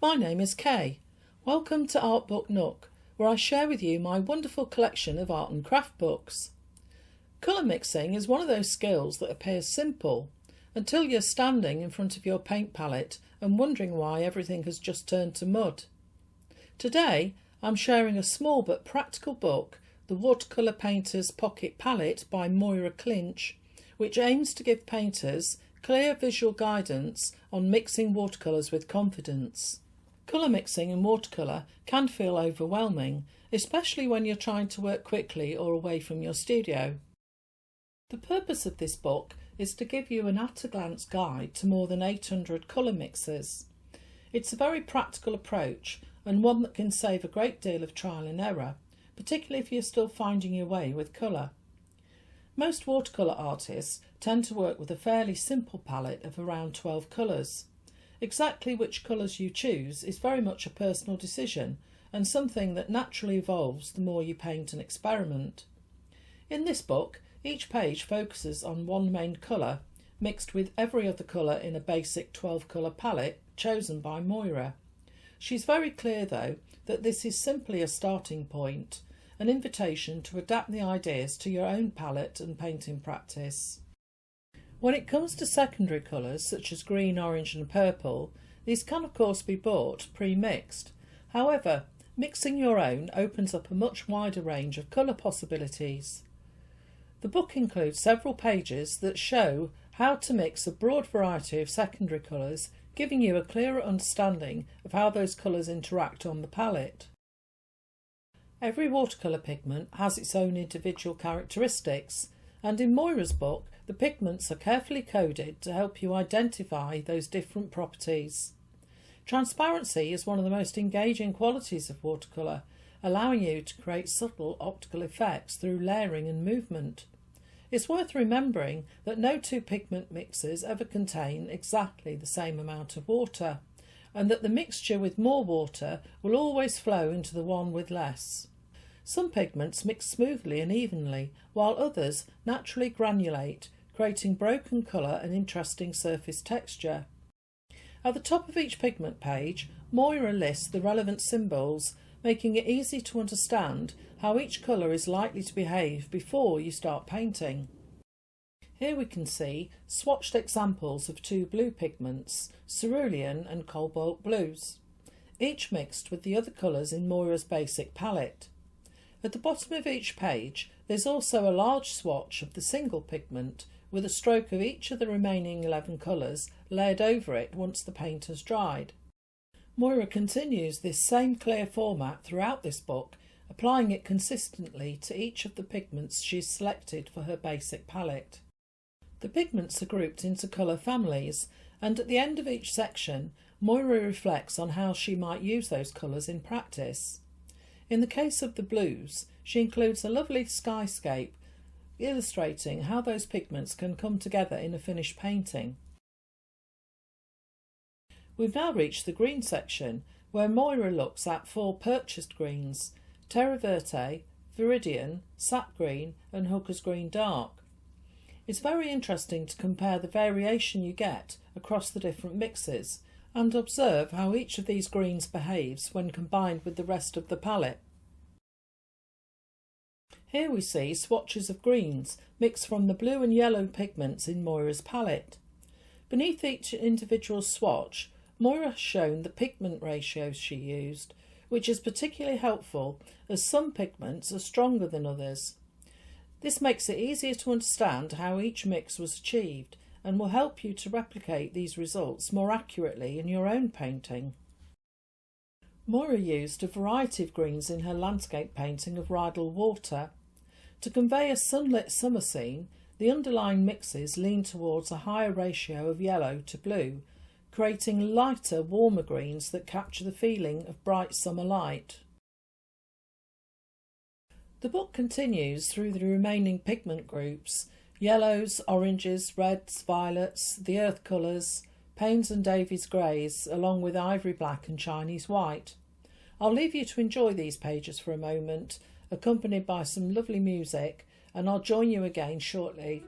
My name is Kay. Welcome to ArtBookNook, where I share with you my wonderful collection of art and craft books. Colour mixing is one of those skills that appears simple until you're standing in front of your paint palette and wondering why everything has just turned to mud. Today I'm sharing a small but practical book, The Watercolour Painter's Pocket Palette by Moira Clinch, which aims to give painters clear visual guidance on mixing watercolours with confidence. Colour mixing in watercolour can feel overwhelming, especially when you're trying to work quickly or away from your studio. The purpose of this book is to give you an at-a-glance guide to more than 800 colour mixes. It's a very practical approach and one that can save a great deal of trial and error, particularly if you're still finding your way with colour. Most watercolour artists tend to work with a fairly simple palette of around 12 colours. Exactly which colours you choose is very much a personal decision and something that naturally evolves the more you paint and experiment. In this book, each page focuses on one main colour, mixed with every other colour in a basic 12-colour palette chosen by Moira. She's very clear, though, that this is simply a starting point, an invitation to adapt the ideas to your own palette and painting practice. When it comes to secondary colours such as green, orange and purple, these can of course be bought pre-mixed. However, mixing your own opens up a much wider range of colour possibilities. The book includes several pages that show how to mix a broad variety of secondary colours, giving you a clearer understanding of how those colours interact on the palette. Every watercolour pigment has its own individual characteristics, and in Moira's book the pigments are carefully coded to help you identify those different properties. Transparency is one of the most engaging qualities of watercolour, allowing you to create subtle optical effects through layering and movement. It's worth remembering that no two pigment mixes ever contain exactly the same amount of water, and that the mixture with more water will always flow into the one with less. Some pigments mix smoothly and evenly, while others naturally granulate, creating broken colour and interesting surface texture. At the top of each pigment page, Moira lists the relevant symbols, making it easy to understand how each colour is likely to behave before you start painting. Here we can see swatched examples of two blue pigments, cerulean and cobalt blues, each mixed with the other colours in Moira's basic palette. At the bottom of each page there's also a large swatch of the single pigment, with a stroke of each of the remaining 11 colours layered over it once the paint has dried. Moira continues this same clear format throughout this book, applying it consistently to each of the pigments she's selected for her basic palette. The pigments are grouped into colour families, and at the end of each section Moira reflects on how she might use those colours in practice. In the case of the blues, she includes a lovely skyscape, illustrating how those pigments can come together in a finished painting. We've now reached the green section, where Moira looks at 4 purchased greens: Terra Verte, Viridian, Sap Green and Hooker's Green Dark. It's very interesting to compare the variation you get across the different mixes and observe how each of these greens behaves when combined with the rest of the palette. Here we see swatches of greens mixed from the blue and yellow pigments in Moira's palette. Beneath each individual swatch, Moira has shown the pigment ratios she used, which is particularly helpful as some pigments are stronger than others. This makes it easier to understand how each mix was achieved and will help you to replicate these results more accurately in your own painting. Moira used a variety of greens in her landscape painting of Rydal Water. To convey a sunlit summer scene, the underlying mixes lean towards a higher ratio of yellow to blue, creating lighter, warmer greens that capture the feeling of bright summer light. The book continues through the remaining pigment groups: yellows, oranges, reds, violets, the earth colours, Payne's and Davies greys, along with ivory black and Chinese white. I'll leave you to enjoy these pages for a moment, accompanied by some lovely music, and I'll join you again shortly.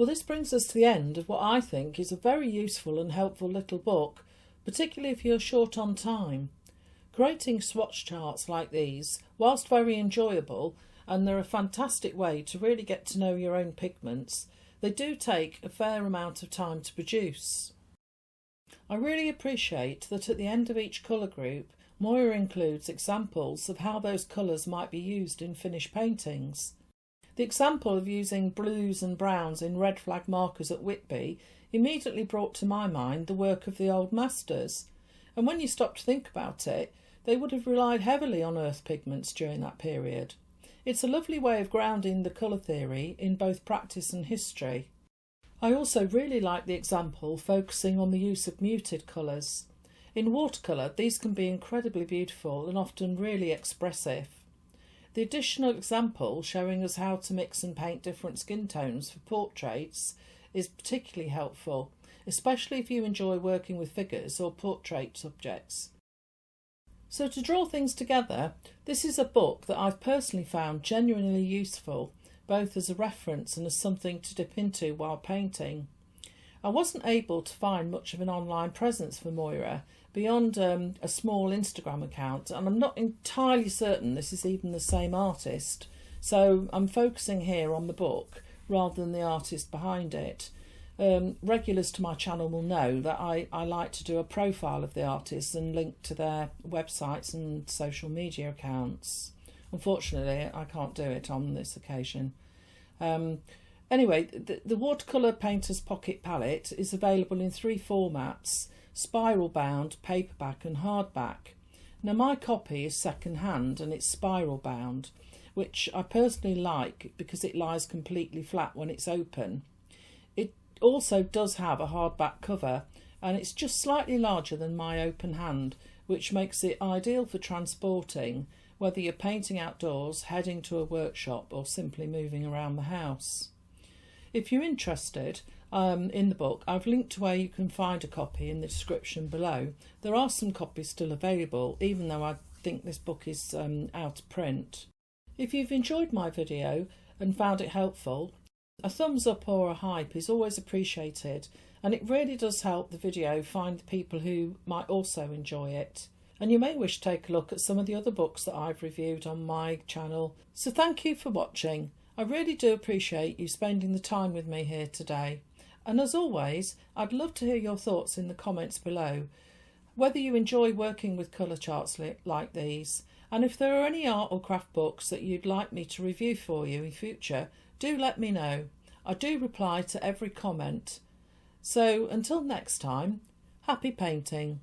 Well, this brings us to the end of what I think is a very useful and helpful little book, particularly if you're short on time. Creating swatch charts like these, whilst very enjoyable, and they're a fantastic way to really get to know your own pigments, they do take a fair amount of time to produce. I really appreciate that at the end of each colour group, Moira includes examples of how those colours might be used in finished paintings. The example of using blues and browns in red flag markers at Whitby immediately brought to my mind the work of the old masters, and when you stop to think about it, they would have relied heavily on earth pigments during that period. It's a lovely way of grounding the colour theory in both practice and history. I also really like the example focusing on the use of muted colours. In watercolour, these can be incredibly beautiful and often really expressive. The additional example showing us how to mix and paint different skin tones for portraits is particularly helpful, especially if you enjoy working with figures or portrait subjects. So to draw things together, this is a book that I've personally found genuinely useful, both as a reference and as something to dip into while painting. I wasn't able to find much of an online presence for Moira beyond a small Instagram account, and I'm not entirely certain this is even the same artist, so I'm focusing here on the book rather than the artist behind it. Regulars to my channel will know that I like to do a profile of the artist and link to their websites and social media accounts. Unfortunately, I can't do it on this occasion. Anyway, the Watercolour Painter's Pocket Palette is available in 3 formats: spiral bound, paperback and hardback. Now my copy is second hand and it's spiral bound, which I personally like because it lies completely flat when it's open. It also does have a hardback cover and it's just slightly larger than my open hand, which makes it ideal for transporting, whether you're painting outdoors, heading to a workshop or simply moving around the house. If you're interested in the book, I've linked to where you can find a copy in the description below. There are some copies still available, even though I think this book is out of print. If you've enjoyed my video and found it helpful, a thumbs up or a hype is always appreciated, and it really does help the video find the people who might also enjoy it. And you may wish to take a look at some of the other books that I've reviewed on my channel. So thank you for watching. I really do appreciate you spending the time with me here today. And as always, I'd love to hear your thoughts in the comments below, whether you enjoy working with colour charts like these, and if there are any art or craft books that you'd like me to review for you in future, do let me know. I do reply to every comment. So until next time, happy painting.